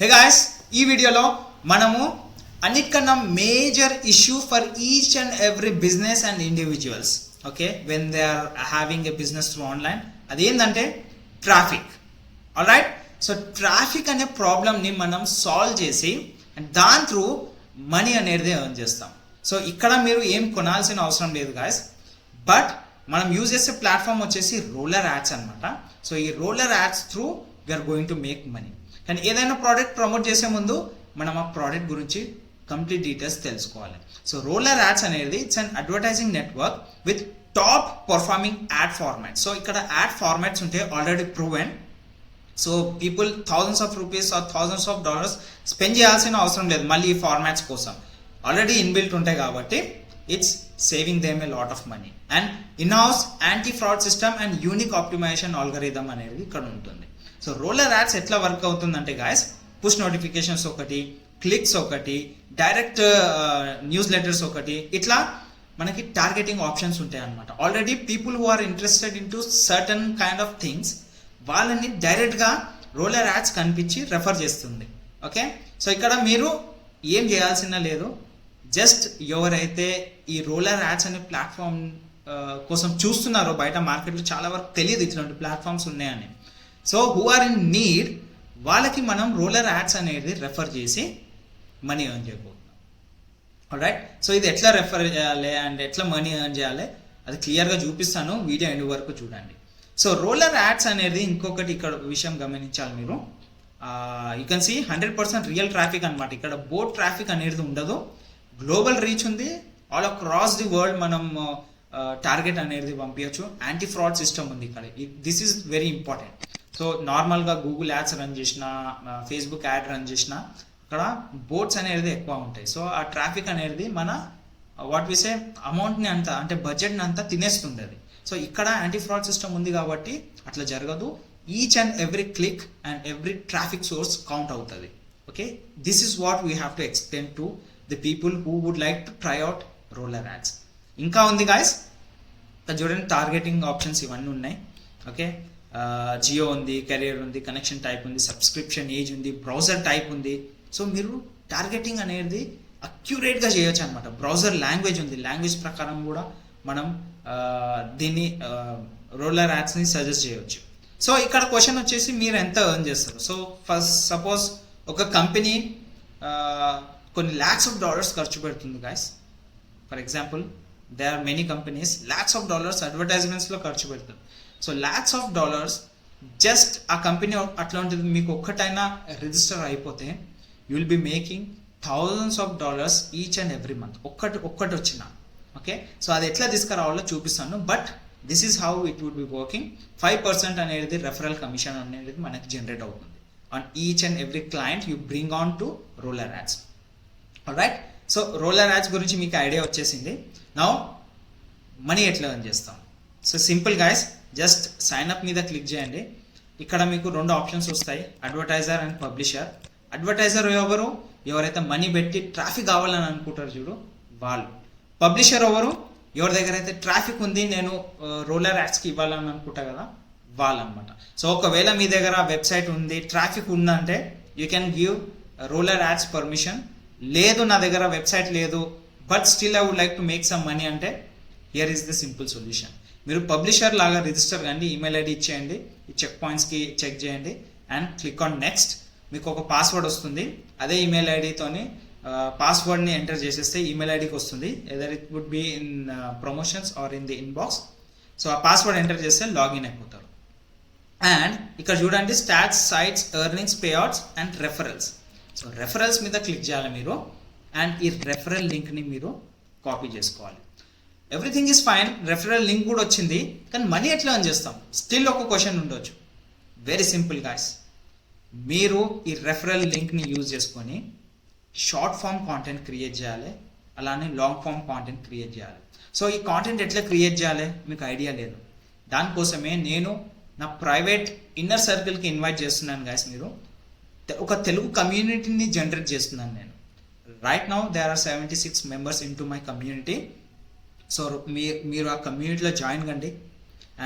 Hey guys, ఈ వీడియోలో మనము అన్నిటికన్నా major issue for each and every business and individuals okay when they are having a business through online, అదేంటంటే traffic. All right, so traffic అనే ప్రాబ్లమ్ని మనం solve చేసి దాని త్రూ మనీ అనేది ఎర్న్ చేస్తాం. సో ఇక్కడ మీరు ఏం కొనాల్సిన అవసరం లేదు గాయస్, బట్ మనం యూజ్ చేసే ప్లాట్ఫామ్ వచ్చేసి రోలర్ యాడ్స్ అనమాట. సో ఈ roller ads through we're going to make money. కానీ ఏదైనా ప్రోడక్ట్ ప్రమోట్ చేసే ముందు మనం ఆ ప్రోడక్ట్ గురించి కంప్లీట్ డీటెయిల్స్ తెలుసుకోవాలి. సో రోలర్ యాడ్స్ అనేది it's an advertising network with top performing add format. So ఇక్కడ యాడ్ ఫార్మాట్స్ ఉంటే already proven. So people thousands of rupees or thousands of dollars spend చేయాల్సిన అవసరం లేదు మళ్ళీ ఈ ఫార్మాట్స్ కోసం, ఆల్రెడీ ఇన్బిల్ట్ ఉంటాయి కాబట్టి it's saving them a lot of money. And in house anti fraud system and unique optimisation algorithm అనేది ఇక్కడ ఉంటుంది. సో రోలర్ యాడ్స్ ఎట్లా వర్క్ అవుతుందంటే గాయస్, పుష్ నోటిఫికేషన్స్ ఒకటి, క్లిక్స్ ఒకటి, డైరెక్ట్ న్యూస్ లెటర్స్ ఒకటి, ఇట్లా మనకి టార్గెటింగ్ ఆప్షన్స్ ఉంటాయి అనమాట. Already people who are interested in to certain kind of things వాళ్ళని డైరెక్ట్గా రోలర్ యాడ్స్ కనిపించి రెఫర్ చేస్తుంది. ఓకే, సో ఇక్కడ మీరు ఏం చేయాల్సిన లేదు, జస్ట్ ఎవరైతే ఈ రోలర్ యాడ్స్ అనే ప్లాట్ఫామ్ కోసం చూస్తున్నారో, బయట మార్కెట్లో చాలా వరకు తెలియదు ఇట్లాంటి ప్లాట్ఫామ్స్ ఉన్నాయని. So who are in need వాళ్ళకి మనం రోలర్ యాడ్స్ అనేది రెఫర్ చేసి మనీ ఎర్న్ చేయబోతున్నాం. ఆల్రైట్, సో ఇది ఎట్లా రెఫర్ చేయాలి అండ్ ఎట్లా మనీ ఎర్న్ చేయాలి అది క్లియర్గా చూపిస్తాను, వీడియో ఎండ్ వరకు చూడండి. సో రోలర్ యాడ్స్ అనేది ఇంకొకటి ఇక్కడ విషయం గమనించాలి మీరు. You can see 100% real traffic అనమాట. ఇక్కడ బోట్ ట్రాఫిక్ అనేది ఉండదు, గ్లోబల్ రీచ్ ఉంది, ఆల్ అక్రాస్ ది వరల్డ్ మనం టార్గెట్ అనేది పంపించవచ్చు. యాంటీ ఫ్రాడ్ సిస్టమ్ ఉంది ఇక్కడ, this is very important. So నార్మల్గా గూగుల్ యాడ్స్ రన్ చేసినా, ఫేస్బుక్ యాడ్ రన్ చేసినా అక్కడ బోట్స్ అనేది ఎక్కువ ఉంటాయి. సో ఆ ట్రాఫిక్ అనేది మన వాట్ వి సే అమౌంట్ని అంతా, అంటే బడ్జెట్ని అంతా తినేస్తుంది అది. సో ఇక్కడ యాంటీ ఫ్రాడ్ సిస్టమ్ ఉంది కాబట్టి అట్లా జరగదు. Each and every click and every traffic source count అవుతుంది. Okay, this is what we have to explain to the people who would like to try out roller ads. ఇంకా ఉంది guys, చూడండి targeting options ఇవన్నీ ఉన్నాయి. Okay, Jio ఉంది, career ఉంది, connection type ఉంది, subscription age ఉంది, బ్రౌజర్ టైప్ ఉంది. సో మీరు టార్గెటింగ్ అనేది అక్యురేట్గా చేయొచ్చు అనమాట. బ్రౌజర్ లాంగ్వేజ్ ఉంది, లాంగ్వేజ్ ప్రకారం కూడా మనం దీన్ని రోలర్ యాడ్స్ని సజెస్ట్ చేయవచ్చు. సో ఇక్కడ క్వశ్చన్ వచ్చేసి మీరు ఎంత ఎర్న్ చేస్తారు. సో ఫస్ట్ సపోజ్ ఒక కంపెనీ కొన్ని ల్యాక్స్ ఆఫ్ డాలర్స్ ఖర్చు పెడుతుంది guys. For example there are many companies lakhs of dollars అడ్వర్టైజ్మెంట్స్లో ఖర్చు పెడుతుంది. So lakhs of dollars just ఆ కంపెనీ అట్లాంటిది మీకు ఒక్కటైనా రిజిస్టర్ అయిపోతే you will be making thousands of dollars each and every month. ఒక్కటి వచ్చిన. ఓకే, సో అది ఎట్లా తీసుకురావాలో చూపిస్తాను, but this is how it would be working. 5% అనేది రెఫరల్ కమిషన్ అనేది మనకి జనరేట్ అవుతుంది on each and every client you bring on to roller ads. Alright, so roller ads గురించి మీకు ఐడియా వచ్చేసింది. నౌ మనీ ఎట్లా ఎర్న్ చేస్తాం. So simple guys, just sign up మీద క్లిక్ చేయండి. ఇక్కడ మీకు 2 ఆప్షన్స్ వస్తాయి, అడ్వర్టైజర్ అండ్ పబ్లిషర్. అడ్వర్టైజర్ ఎవరు? ఎవరైతే మనీ పెట్టి ట్రాఫిక్ కావాలని అనుకుంటారు చూడు వాళ్ళు. పబ్లిషర్ ఎవరు? ఎవరి దగ్గర అయితే ట్రాఫిక్ ఉంది, నేను రోలర్ యాడ్స్కి ఇవ్వాలని అనుకుంటా కదా, వాళ్ళు అనమాట. సో ఒకవేళ మీ దగ్గర వెబ్సైట్ ఉంది, ట్రాఫిక్ ఉందంటే you can give roller ads permission. లేదు నా దగ్గర వెబ్సైట్ లేదు but still I would like to make some money అంటే here is the simple solution. మీరు పబ్లిషర్ లాగా రిజిస్టర్ కండి, ఈమెయిల్ ఐడి ఇచ్చేయండి, ఈ చెక్ పాయింట్స్కి చెక్ చేయండి అండ్ క్లిక్ ఆన్ నెక్స్ట్. మీకు ఒక పాస్వర్డ్ వస్తుంది, అదే ఈమెయిల్ ఐడితోని పాస్వర్డ్ని ఎంటర్ చేసేస్తే ఈమెయిల్ ఐడికి వస్తుంది, either it would be in promotions or in the inbox. So ఆ పాస్వర్డ్ ఎంటర్ చేస్తే లాగిన్ అయిపోతారు. అండ్ ఇక్కడ చూడండి stats, sites, earnings, payouts and referrals. So referrals మీద క్లిక్ చేయాలి మీరు అండ్ ఈ రెఫరల్ లింక్ని మీరు కాపీ చేసుకోవాలి. Everything is fine, referral link కూడా వచ్చింది, కానీ మనీ ఎట్లా ఎర్న్ చేస్తాం? స్టిల్ ఒక క్వశ్చన్ ఉండొచ్చు. వెరీ సింపుల్ గాయస్, మీరు ఈ రెఫరల్ లింక్ని యూజ్ చేసుకొని షార్ట్ ఫామ్ కాంటెంట్ క్రియేట్ చేయాలి, అలానే లాంగ్ ఫామ్ కాంటెంట్ క్రియేట్ చేయాలి. సో ఈ కాంటెంట్ ఎట్లా క్రియేట్ చేయాలి మీకు ఐడియా లేదు, దానికోసమే నేను నా ప్రైవేట్ ఇన్నర్ సర్కిల్కి ఇన్వైట్ చేస్తున్నాను గాయస్. మీరు ఒక తెలుగు కమ్యూనిటీని జనరేట్ చేస్తున్నాను నేను. Right now there are 76 members in to my community. So మీరు ఆ కమ్యూనిటీలో జాయిన్ కండి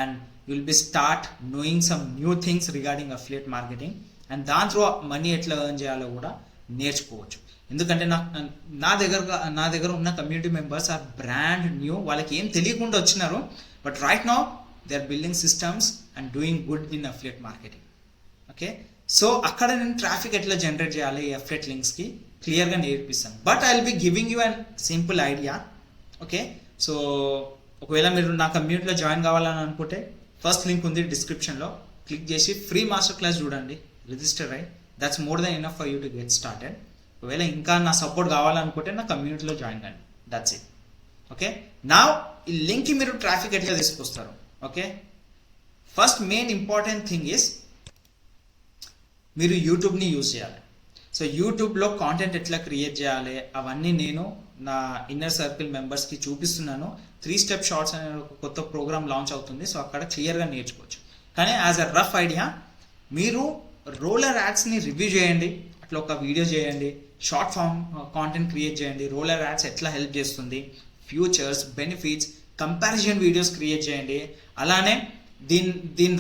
and you will be start knowing some new things regarding affiliate marketing and దాని త్రూ మనీ ఎట్లా ఎర్న్ చేయాలో కూడా నేర్చుకోవచ్చు. ఎందుకంటే నా దగ్గర ఉన్న community members are brand new, వాళ్ళకి ఏం తెలియకుండా వచ్చినారు, but right now they are building systems and doing good in affiliate marketing. Okay, so అక్కడ నేను ట్రాఫిక్ ఎట్లా జనరేట్ చేయాలి ఈ అఫిలియేట్ లింక్స్కి క్లియర్గా నేర్పిస్తాను. But I will be giving you an simple idea. Okay, so ఒకవేళ మీరు నా కమ్యూనిటీలో జాయిన్ కావాలని అనుకుంటే ఫస్ట్ లింక్ ఉంది డిస్క్రిప్షన్లో, క్లిక్ చేసి ఫ్రీ మాస్టర్ క్లాస్ చూడండి, రిజిస్టర్ అయ్యి. That's more than enough for you to get started. ఒకవేళ ఇంకా నా సపోర్ట్ కావాలనుకుంటే నా కమ్యూనిటీలో జాయిన్ కండి. That's it. ఓకే, నా ఈ లింక్కి మీరు ట్రాఫిక్ ఎట్లా తీసుకొస్తారు? Okay, first main important thing is మీరు యూట్యూబ్ని యూజ్ చేయాలి. సో యూట్యూబ్లో కాంటెంట్ ఎట్లా క్రియేట్ చేయాలి అవన్నీ నేను నా ఇన్నర్ సర్కిల్ మెంబర్స్కి చూపిస్తున్నాను. 3 స్టెప్ షార్ట్స్ అనే ఒక కొత్త ప్రోగ్రామ్ లాంచ్ అవుతుంది, సో అక్కడ క్లియర్గా నేర్చుకోవచ్చు. కానీ యాజ్ అ రఫ్ ఐడియా మీరు రోలర్ యాడ్స్ని రివ్యూ చేయండి, అట్లా ఒక వీడియో చేయండి, షార్ట్ ఫామ్ కాంటెంట్ క్రియేట్ చేయండి, రోలర్ యాడ్స్ ఎట్లా హెల్ప్ చేస్తుంది, futures, benefits, comparison videos create చేయండి. అలానే దీని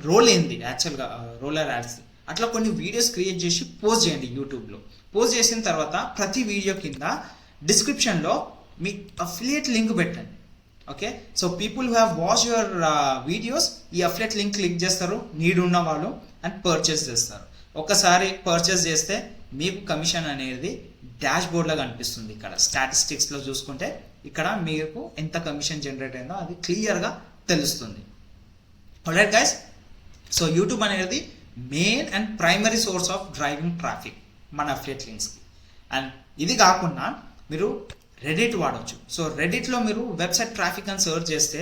రోల్ ఏంది యాక్చువల్గా రోలర్ యాడ్స్, అట్లా కొన్ని వీడియోస్ క్రియేట్ చేసి పోస్ట్ చేయండి యూట్యూబ్లో. పోస్ట్ చేసిన తర్వాత ప్రతి వీడియో కింద డిస్క్రిప్షన్లో మీ అఫిలియేట్ లింక్ పెట్టండి. Okay, so people who have watch your videos ఈ అఫిలియేట్ లింక్ క్లిక్ చేస్తారు, నీడ్ ఉన్న వాళ్ళు, అండ్ పర్చేస్ చేస్తారు. ఒకసారి పర్చేస్ చేస్తే మీకు కమిషన్ అనేది డాష్ బోర్డ్లో కనిపిస్తుంది. ఇక్కడ స్టాటిస్టిక్స్లో చూసుకుంటే ఇక్కడ మీకు ఎంత కమిషన్ జనరేట్ అయిందో అది క్లియర్గా తెలుస్తుంది. ఆల్రైట్ గైస్, సో యూట్యూబ్ అనేది main and primary source of driving traffic మన అఫిలియేట్ లింక్స్కి. అండ్ ఇది కాకుండా మీరు రెడిట్ వాడవచ్చు. సో రెడిట్లో మీరు వెబ్సైట్ ట్రాఫిక్ అని సర్చ్ చేస్తే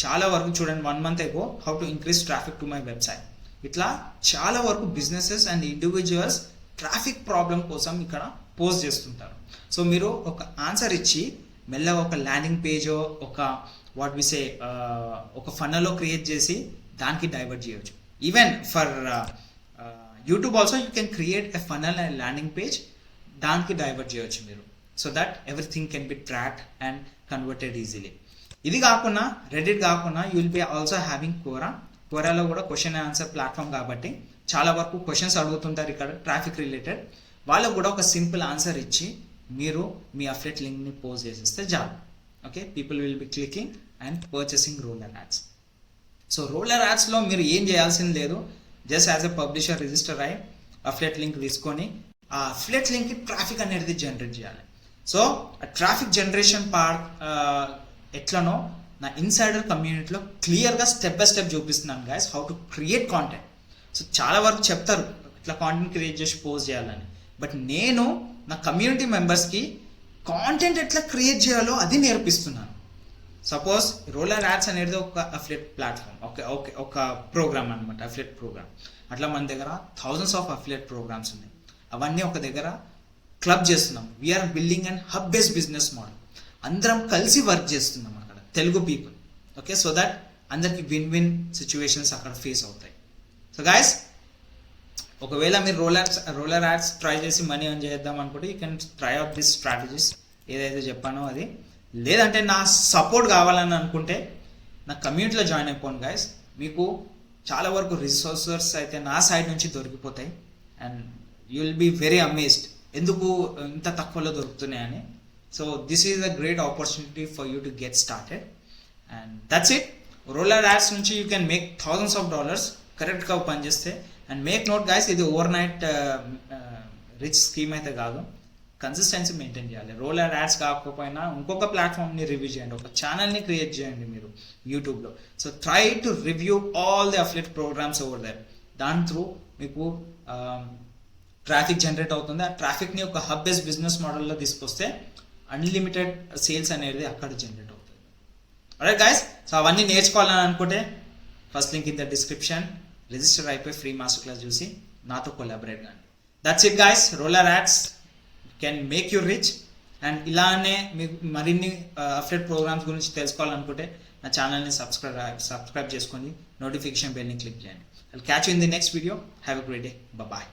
చాలా వరకు చూడండి, 1 month ago how to increase traffic to my website, ఇట్లా చాలా వరకు businesses and individuals traffic problem కోసం ఇక్కడ పోస్ట్ చేస్తుంటారు. సో మీరు ఒక ఆన్సర్ ఇచ్చి మెల్లగా ఒక ల్యాండింగ్ పేజో ఒక వాట్ వి సే ఒక ఫన్నలో క్రియేట్ చేసి దానికి డైవర్ట్ చేయవచ్చు. Even for YouTube also you can create a funnel and landing page, దానికి డైవర్ట్ చేయవచ్చు మీరు, so that everything can be tracked and converted easily. ఇది కాకుండా రెడిట్ కాకుండా you will be also having కోరాలో కూడా క్వశ్చన్ అండ్ ఆన్సర్ ప్లాట్ఫామ్ కాబట్టి చాలా వరకు క్వశ్చన్స్ అడుగుతుంటారు ఇక్కడ ట్రాఫిక్ రిలేటెడ్. వాళ్ళకు కూడా ఒక సింపుల్ ఆన్సర్ ఇచ్చి మీరు మీ అఫిలియేట్ లింక్ని పోస్ట్ చేసేస్తే చాలు. Okay, people will be clicking and purchasing roller ads. So roller యాడ్స్లో మీరు ఏం చేయాల్సింది లేదు, just as a publisher register అయ్యి అఫిలియేట్ లింక్ తీసుకొని ఆ అఫిలియేట్ లింక్కి ట్రాఫిక్ అనేది జనరేట్ చేయాలి. సో ఆ ట్రాఫిక్ జనరేషన్ పార్ట్ ఎట్లనో నా ఇన్సైడర్ కమ్యూనిటీలో క్లియర్గా స్టెప్ బై స్టెప్ చూపిస్తున్నాను guys, how to create content. So చాలా వరకు చెప్తారు ఇట్లా కాంటెంట్ క్రియేట్ చేసి పోస్ట్ చేయాలని, బట్ నేను నా కమ్యూనిటీ మెంబర్స్కి కాంటెంట్ ఎట్లా క్రియేట్ చేయాలో అది నేర్పిస్తున్నాను. సపోజ్ రోలర్ యాడ్స్ అనేది ఒక అఫిలియేట్ ప్లాట్ఫామ్, ఒక ప్రోగ్రామ్ అనమాట, అఫిలియేట్ ప్రోగ్రామ్. అట్లా మన దగ్గర థౌజండ్స్ ఆఫ్ అఫిలియేట్ ప్రోగ్రామ్స్ ఉన్నాయి, అవన్నీ ఒక దగ్గర క్లబ్ చేస్తున్నాం. We are building and hub based business model, అందరం కలిసి వర్క్ చేస్తున్నాం అక్కడ Telugu people. Okay, so that అందరికి విన్ విన్ సిచ్యువేషన్స్ అక్కడ ఫేస్ అవుతాయి. సో గాయస్, ఒకవేళ మీరు రోలర్ యాడ్స్ ట్రై చేసి మనీ ఎర్న్ చేద్దాం అనుకుంటే you can try out this strategies ఏదైతే చెప్పానో అది. లేదంటే నా సపోర్ట్ కావాలని అనుకుంటే నా కమ్యూనిటీలో జాయిన్ అయిపోండి గైస్, మీకు చాలా వరకు రిసోర్సెస్ అయితే నా సైడ్ నుంచి దొరికిపోతాయి and you will be very amazed ఎందుకు ఇంత తక్కువలో దొరుకుతున్నాయని. So this is a great opportunity for you to get started and that's it. Roller ads నుంచి you can make thousands of dollars కరెక్ట్గా పనిచేస్తే. అండ్ మేక్ నోట్ గైస్, ఇది overnight rich scheme అయితే కాదు, కన్సిస్టెన్సీ మెయింటైన్ చేయాలి. Roller ads కాకపోయినా ఇంకొక ప్లాట్ఫామ్ని review చేయండి, ఒక ఛానల్ని క్రియేట్ చేయండి మీరు యూట్యూబ్లో. So try to review all the affiliate programmes over there. దాని త్రూ మీకు ట్రాఫిక్ జనరేట్ అవుతుంది. ఆ ట్రాఫిక్ని ఒక హబ్ బేస్డ్ బిజినెస్ మోడల్లో తీసుకొస్తే అన్లిమిటెడ్ సేల్స్ అనేది అక్కడ జనరేట్ అవుతుంది. alright guys, సో అవన్నీ నేర్చుకోవాలని అనుకుంటే first link in the description, register అయిపోయి ఫ్రీ మాస్టర్ క్లాస్ చూసి నాతో కొలాబరేట్ కానీ. That's it guys, roller ads can make you rich. And ఇలానే మీకు మరిన్ని అఫిలియేట్ ప్రోగ్రామ్స్ గురించి తెలుసుకోవాలనుకుంటే నా ఛానల్ని సబ్స్క్రైబ్ చేసుకొని నోటిఫికేషన్ బెల్ని క్లిక్ చేయండి. I will catch you in the next video. Have a great day. Bye.